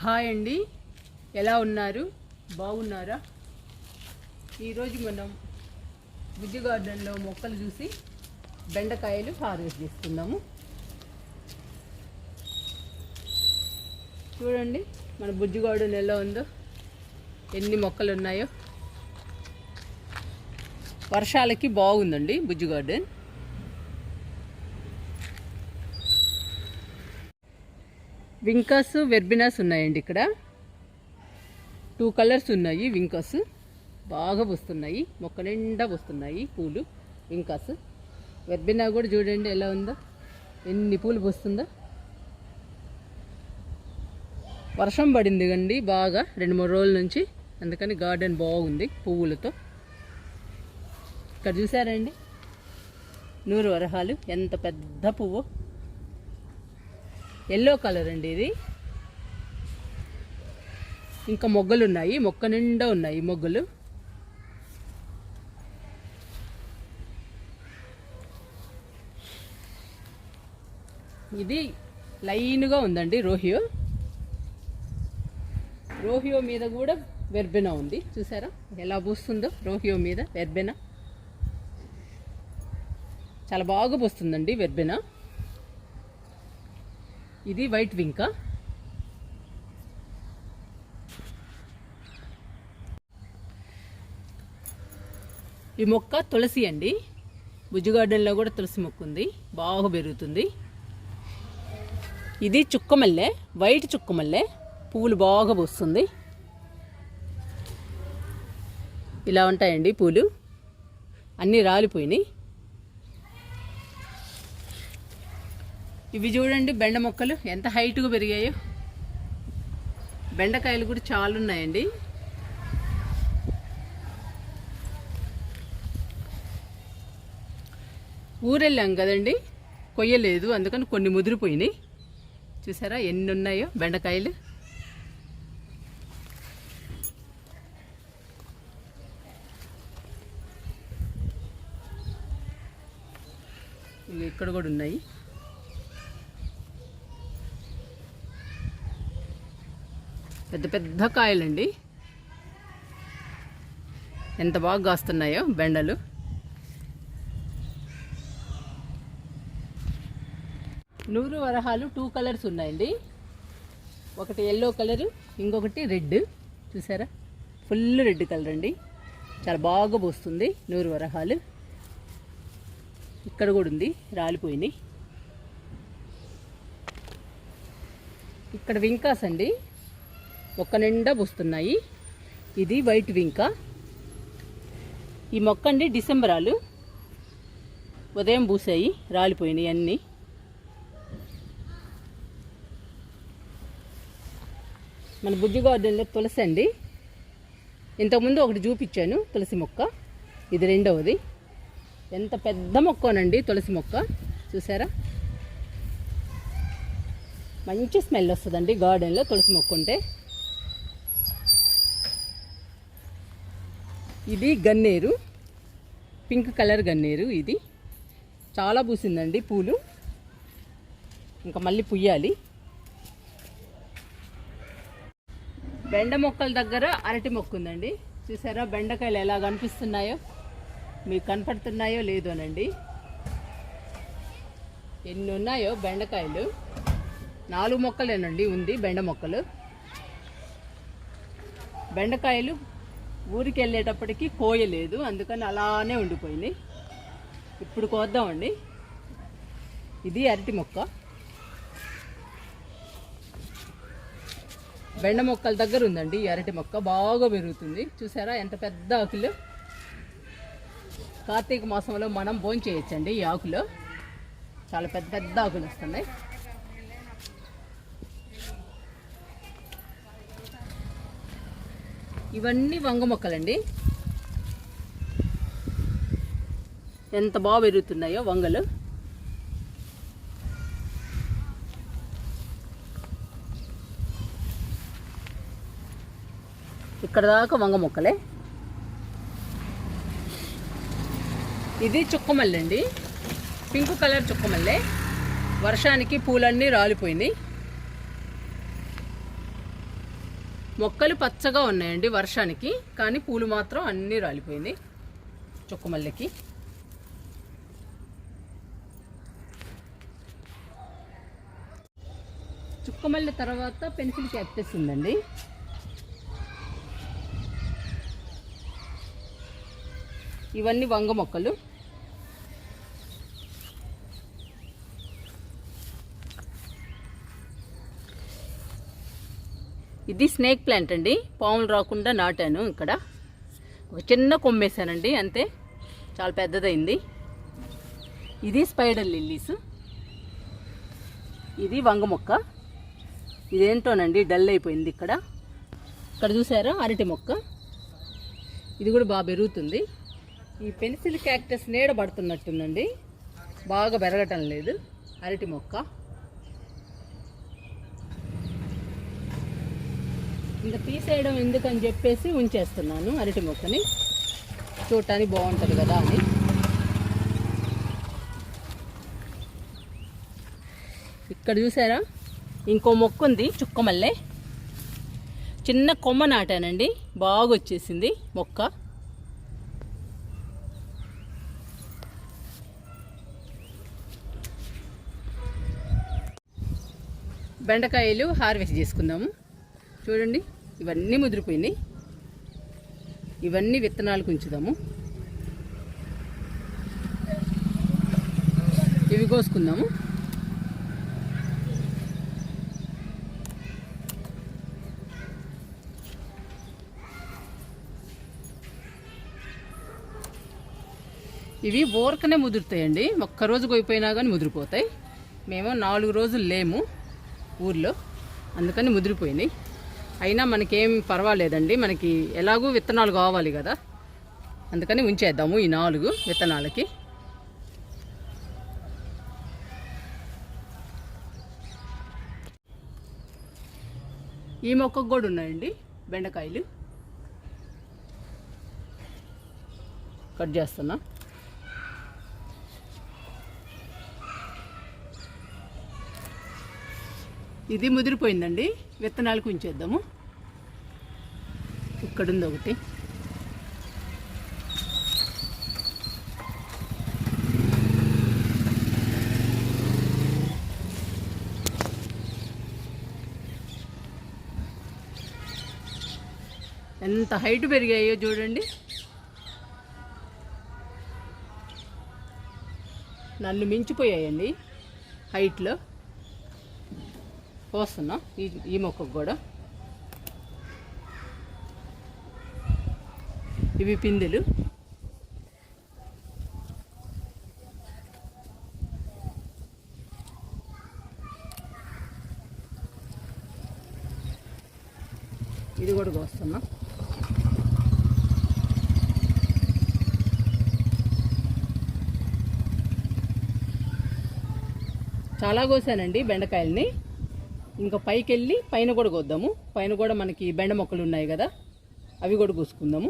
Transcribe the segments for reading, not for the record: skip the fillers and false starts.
Hi అండి, ఎలా ఉన్నారు? బాగున్నారా? ఈరోజు మనం బుజ్జి గార్డెన్లో మొక్కలు చూసి బెండకాయలు హార్వెస్ట్ చేస్తున్నాము. చూడండి మన బుజ్జి గార్డెన్ ఎలా ఉందో, ఎన్ని మొక్కలు ఉన్నాయో. వర్షాలకి బాగుందండి బుజ్జి గార్డెన్. వింకస్ వెర్బినాస్ ఉన్నాయండి. ఇక్కడ 2 కలర్స్ ఉన్నాయి. వింకస్ బాగా పూస్తున్నాయి, మొక్క నిండా పూస్తున్నాయి పూలు. వింకస్ వెర్బినా కూడా చూడండి ఎలా ఉందో, ఎన్ని పూలు పూస్తుందో. వర్షం పడింది కండి బాగా 2-3 రోజుల నుంచి, అందుకని గార్డెన్ బాగుంది పువ్వులతో. ఇక్కడ చూసారండి నూరు వరహాలు, ఎంత పెద్ద పువ్వు. ఎల్లో కలర్ అండి ఇది. ఇంకా మొగ్గలు ఉన్నాయి, మొక్క నిండా ఉన్నాయి మొగ్గలు. ఇది లైన్గా ఉందండి రోహియో. రోహియో మీద కూడా వెర్బెనా ఉంది, చూసారా ఎలా పూస్తుందో. రోహియో మీద వెర్బెనా చాలా బాగా పూస్తుందండి వెర్బెనా. ఇది వైట్ వింకా. ఈ మొక్క తులసి అండి. బుజ్జి గార్డెన్లో కూడా తులసి మొక్క ఉంది, బాగా పెరుగుతుంది. ఇది చుక్కమల్లె, వైట్ చుక్కమల్లె, పువ్వులు బాగా పూస్తుంది. ఇలా ఉంటాయండి పూలు, అన్నీ రాలిపోయినాయి. ఇవి చూడండి బెండ మొక్కలు ఎంత హైట్గా పెరిగాయో. బెండకాయలు కూడా చాలా ఉన్నాయండి. ఊరెళ్ళాం కదండి, కొయ్యలేదు, అందుకని కొన్ని ముదిరిపోయినాయి. చూసారా ఎన్ని ఉన్నాయో బెండకాయలు. ఇక్కడ కూడా ఉన్నాయి. పెద్ద పెద్ద కాయలండి, ఎంత బాగా కాస్తున్నాయో బెండలు. నూరు వరహాలు 2 కలర్స్ ఉన్నాయండి. ఒకటి ఎల్లో కలరు, ఇంకొకటి రెడ్. చూసారా ఫుల్ రెడ్ కలర్ అండి, చాలా బాగా పోస్తుంది నూరు వరహాలు. ఇక్కడ కూడా ఉంది, రాలిపోయినాయి. ఇక్కడ వింకాస్ అండి, మొక్క నిండా పూస్తున్నాయి. ఇది వైట్ వింకా. ఈ మొక్క అండి డిసెంబరాలు, ఉదయం పూసాయి, రాలిపోయినాయి అన్నీ. మన బుజ్జి గార్డెన్లో తులసి అండి. ఇంతకుముందు ఒకటి చూపించాను తులసి మొక్క, ఇది రెండవది. ఎంత పెద్ద మొక్కనండి తులసి మొక్క, చూసారా. మంచి స్మెల్ వస్తుందండి గార్డెన్లో తులసి మొక్క ఉంటే. ఇది గన్నేరు, పింక్ కలర్ గన్నేరు. ఇది చాలా పూసిందండి పూలు, ఇంకా మళ్ళీ పుయ్యాలి. బెండ మొక్కల దగ్గర అరటి మొక్క ఉందండి. చూసారా బెండకాయలు ఎలా కనిపిస్తున్నాయో, మీకు కనపడుతున్నాయో లేదోనండి. ఎన్ని ఉన్నాయో బెండకాయలు. 4 మొక్కలేనండి ఉంది బెండ మొక్కలు. బెండకాయలు ఊరికి వెళ్ళేటప్పటికి కోయలేదు, అందుకని అలానే ఉండిపోయినాయి. ఇప్పుడు కోద్దామండి. ఇది అరటి మొక్క. బెండ మొక్కల దగ్గర ఉందండి ఈ అరటి మొక్క, బాగా పెరుగుతుంది. చూసారా ఎంత పెద్ద ఆకులు. కార్తీక మాసంలో మనం భోజనం చేయొచ్చండి ఈ ఆకులో, చాలా పెద్ద పెద్ద ఆకులు వస్తున్నాయి. ఇవన్నీ వంగ మొక్కలండి, ఎంత బాగా పెరుగుతున్నాయో వంగలు. ఇక్కడ దాకా వంగ మొక్కలే. ఇది చుక్కమల్లె అండి, పింక్ కలర్ చుక్కమల్లె. వర్షానికి పూలన్నీ రాలిపోయినాయి. మొక్కలు పచ్చగా ఉన్నాయండి వర్షానికి, కానీ పూలు మాత్రం అన్నీ రాలిపోయినాయి చుక్కమల్లెకి. చుక్కమల్లె తర్వాత పెన్సిల్ క్యాక్టస్ ఉందండి. ఇవన్నీ వంగ మొక్కలు. ఇది స్నేక్ ప్లాంట్ అండి, పాములు రాకుండా నాటాను. ఇక్కడ ఒక చిన్న కొమ్మేశానండి అంతే, చాలా పెద్దదైంది. ఇది స్పైడర్ లిల్లీస్. ఇది వంగ మొక్క. ఇదేంటోనండి డల్ అయిపోయింది. ఇక్కడ చూసారా అరటి మొక్క, ఇది కూడా బాగా పెరుగుతుంది. ఈ పెన్సిల్ క్యాక్టస్ నీడ పడుతున్నట్టుందండి, బాగా పెరగటం లేదు అరటి మొక్క. ఇంకా తీసేయడం ఎందుకని చెప్పేసి ఉంచేస్తున్నాను అరటి మొక్కని, చూడటానికి బాగుంటుంది కదా అని. ఇక్కడ చూసారా ఇంకో మొక్క ఉంది, చుక్కమల్లె. చిన్న కొమ్మ నాటానండి, బాగా వచ్చేసింది మొక్క. బెండకాయలు హార్వెస్ట్ చేసుకుందాము. చూడండి ఇవన్నీ ముదిరిపోయినాయి. ఇవన్నీ విత్తనాలకు ఉంచుదాము. ఇవి కోసుకుందాము. ఇవి ఊరకనే ముదురుతాయండి, ఒక్కరోజు కోయిపోయినా కానీ ముదిరిపోతాయి. మేము 4 రోజులు లేము ఊర్లో, అందుకని ముదిరిపోయినాయి. అయినా మనకేం పర్వాలేదండి, మనకి ఎలాగూ విత్తనాలు కావాలి కదా, అందుకని ఉంచేద్దాము ఈ 4 విత్తనాలకి. ఈ మొక్కకు కూడా ఉన్నాయండి బెండకాయలు. కట్ చేస్తున్నా. ఇది ముదిరిపోయిందండి, విత్తనాలకు ఉంచేద్దాము. ఇక్కడుంది ఒకటి. ఎంత హైట్ పెరిగాయో చూడండి. నన్ను మించిపోయాయండి హైట్లో. పోస్తున్నా ఈ మొక్కకు కూడా. ఇవి పిందెలు. ఇది కూడా కోస్తున్నా. చాలా కోసానండి బెండకాయలని. ఇంకా పైకి వెళ్ళి పైన కూడా కోద్దాము. పైన కూడా మనకి బెండ మొక్కలు ఉన్నాయి కదా, అవి కూడా కోసుకుందాము.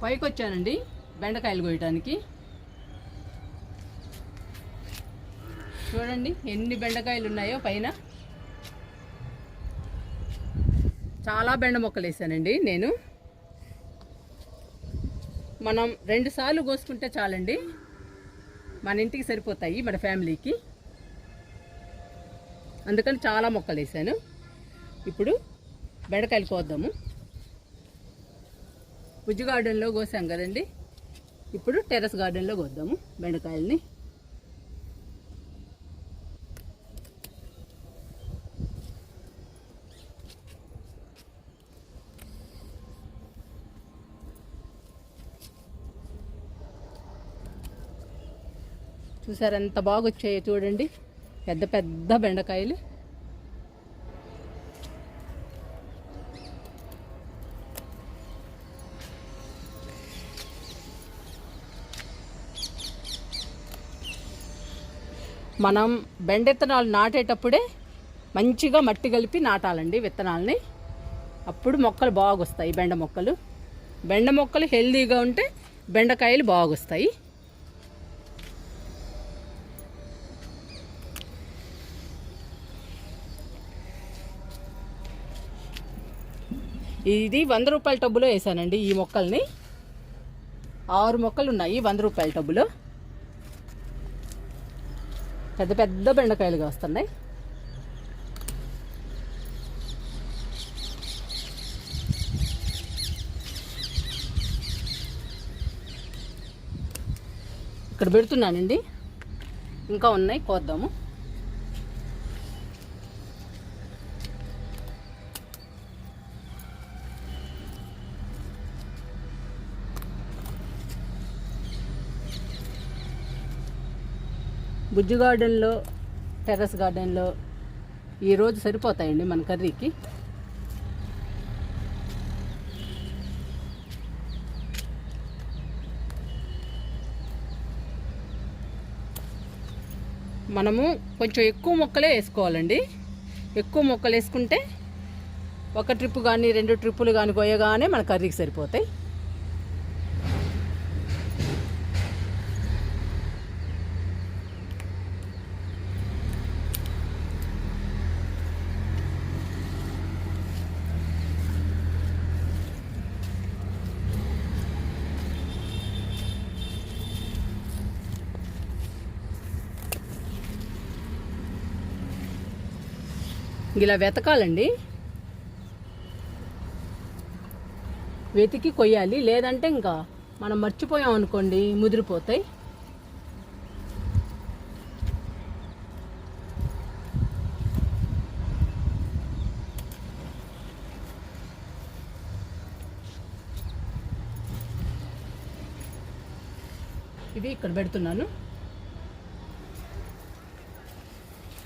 పైకి వచ్చానండి బెండకాయలు కోయటానికి. చూడండి ఎన్ని బెండకాయలు ఉన్నాయో పైన. చాలా బెండ మొక్కలు వేసానండి నేను. మనం 2 సార్లు కోసుకుంటే చాలండి, మన ఇంటికి సరిపోతాయి, మన ఫ్యామిలీకి. అందుకని చాలా మొక్కలు వేసాను. ఇప్పుడు బెండకాయలు కోద్దాము. బుజ్జి గార్డెన్లో కోసాం కదండి, ఇప్పుడు టెర్రస్ గార్డెన్లో కోద్దాము బెండకాయలని. చూసారు ఎంత బాగా వచ్చాయో చూడండి, పెద్ద పెద్ద బెండకాయలు. మనం బెండ విత్తనాలు నాటేటప్పుడే మంచిగా మట్టి కలిపి నాటాలండి విత్తనాలని, అప్పుడు మొక్కలు బాగా వస్తాయి. బెండ మొక్కలు హెల్దీగా ఉంటే బెండకాయలు బాగా వస్తాయి. ఇది 100 రూపాయల టబ్బులో వేసానండి ఈ మొక్కల్ని. 6 మొక్కలు ఉన్నాయి 100 రూపాయల టబ్బులో. పెద్ద పెద్ద బెండకాయలుగా వస్తున్నాయి. ఇక్కడ పెడుతున్నానండి, ఇంకా ఉన్నాయి, కోద్దాము. బుజ్జి గార్డెన్లో, టెర్రస్ గార్డెన్లో ఈరోజు సరిపోతాయండి మన కర్రీకి. మనము కొంచెం ఎక్కువ మొక్కలే వేసుకోవాలండి. ఎక్కువ మొక్కలు వేసుకుంటే ఒక ట్రిప్ కానీ 2 ట్రిప్పులు కానీ కోయగానే మన కర్రీకి సరిపోతాయి. ఇలా వెతకాలండి, వెతికి కొయ్యాలి. లేదంటే ఇంకా మనం మర్చిపోయాం అనుకోండి, ముదిరిపోతాయి. ఇవి ఇక్కడ పెడుతున్నాను.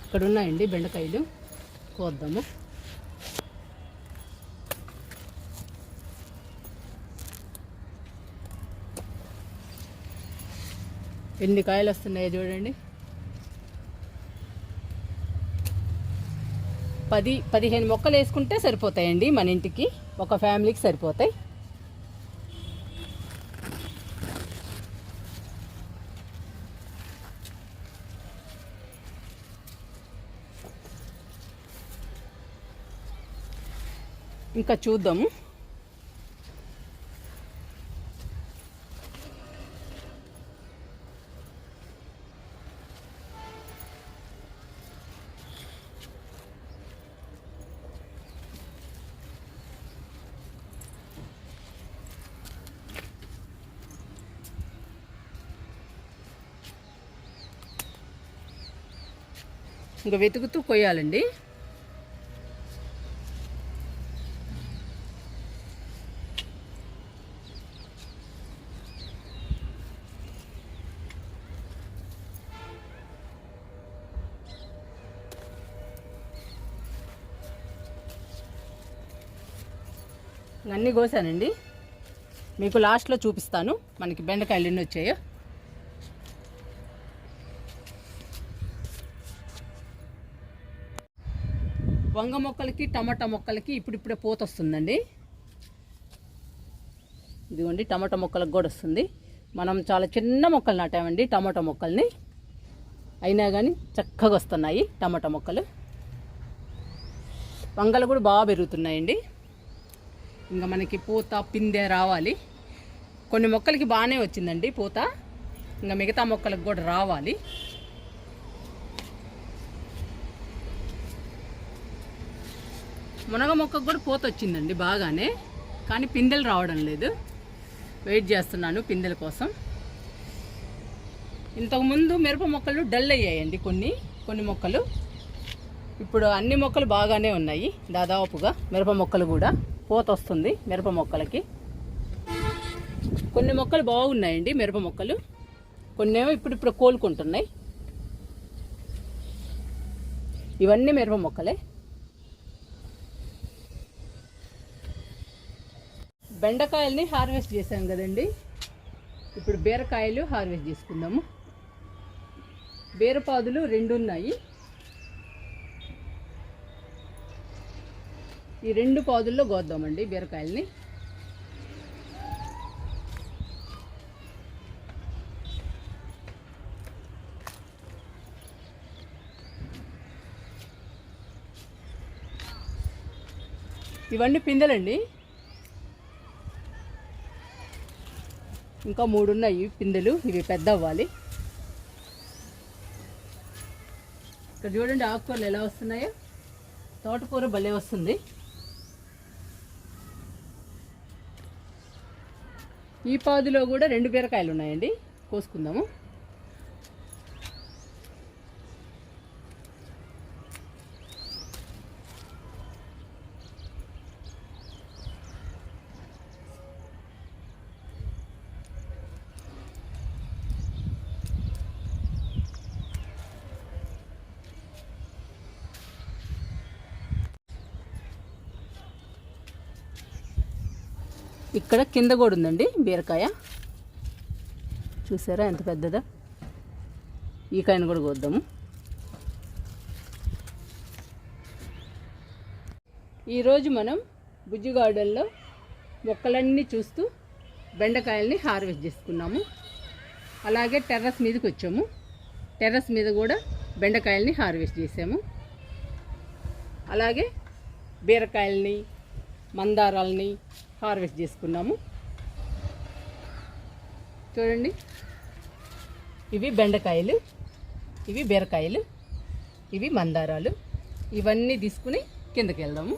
ఇక్కడ ఉన్నాయండి బెండకాయలు, కోద్దాము. ఎన్ని కాయలు వస్తున్నాయో చూడండి. 10-15 మొక్కలు వేసుకుంటే సరిపోతాయండి మన ఇంటికి, ఒక ఫ్యామిలీకి సరిపోతాయి. ఇంకా చూద్దాము. ఇంకా వెతుకుతూ కొయ్యాలండి. అన్నీ కోసానండి, మీకు లాస్ట్లో చూపిస్తాను మనకి బెండకాయలు ఎన్ని వచ్చాయో. వంగ మొక్కలకి, టమాటా మొక్కలకి ఇప్పుడిప్పుడే పూత వస్తుందండి. ఇదిగోండి టమాటా మొక్కలకు కూడా వస్తుంది. మనం చాలా చిన్న మొక్కలు నాటామండి టమాటా మొక్కల్ని, అయినా కానీ చక్కగా వస్తున్నాయి టమాటా మొక్కలు. వంగలు కూడా బాగా పెరుగుతున్నాయండి. ఇంకా మనకి పూత, పిందె రావాలి. కొన్ని మొక్కలకి బాగానే వచ్చిందండి పూత, ఇంకా మిగతా మొక్కలకు కూడా రావాలి. మునగ మొక్కకు కూడా పూత వచ్చిందండి బాగానే, కానీ పిందెలు రావడం లేదు. వెయిట్ చేస్తున్నాను పిందెల కోసం. ఇంతకుముందు మిరప మొక్కలు డల్ అయ్యాయండి కొన్ని మొక్కలు. ఇప్పుడు అన్ని మొక్కలు బాగానే ఉన్నాయి దాదాపుగా. మిరప మొక్కలు కూడా పూత వస్తుంది మిరప మొక్కలకి. కొన్ని మొక్కలు బాగున్నాయండి మిరప మొక్కలు, కొన్నేమో ఇప్పుడు కోలుకుంటున్నాయి. ఇవన్నీ మిరప మొక్కలే. బెండకాయల్ని హార్వెస్ట్ చేసాం కదండి, ఇప్పుడు బీరకాయలు హార్వెస్ట్ చేసుకుందాము. బీరపాదులు 2 ఉన్నాయి. ఈ 2 పాదుల్లో కోద్దామండి బీరకాయల్ని. ఇవన్నీ పిందెలండి, ఇంకా 3 ఉన్నాయి పిందెలు, ఇవి పెద్ద అవ్వాలి. ఇక్కడ చూడండి ఆకుకూరలు ఎలా వస్తున్నాయో. తోటకూర భలే వస్తుంది. ఈ పాదులో కూడా 2 బీరకాయలు ఉన్నాయండి, కోసుకుందాము. ఇక్కడ కింద కూడా ఉందండి బీరకాయ, చూసారా ఎంత పెద్దదా. ఈ కాయను కూడా కోద్దాము. ఈరోజు మనం బుజ్జి గార్డెన్లో మొక్కలన్నీ చూస్తూ బెండకాయల్ని హార్వెస్ట్ చేసుకున్నాము. అలాగే టెర్రస్ మీదకి వచ్చాము. టెర్రస్ మీద కూడా బెండకాయల్ని హార్వెస్ట్ చేసాము. అలాగే బీరకాయల్ని, మందారాలని హార్వెస్ట్ చేసుకున్నాము. చూడండి, ఇవి బెండకాయలు, ఇవి బీరకాయలు, ఇవి మందారాలు. ఇవన్నీ తీసుకుని కిందకి వెళ్దాము.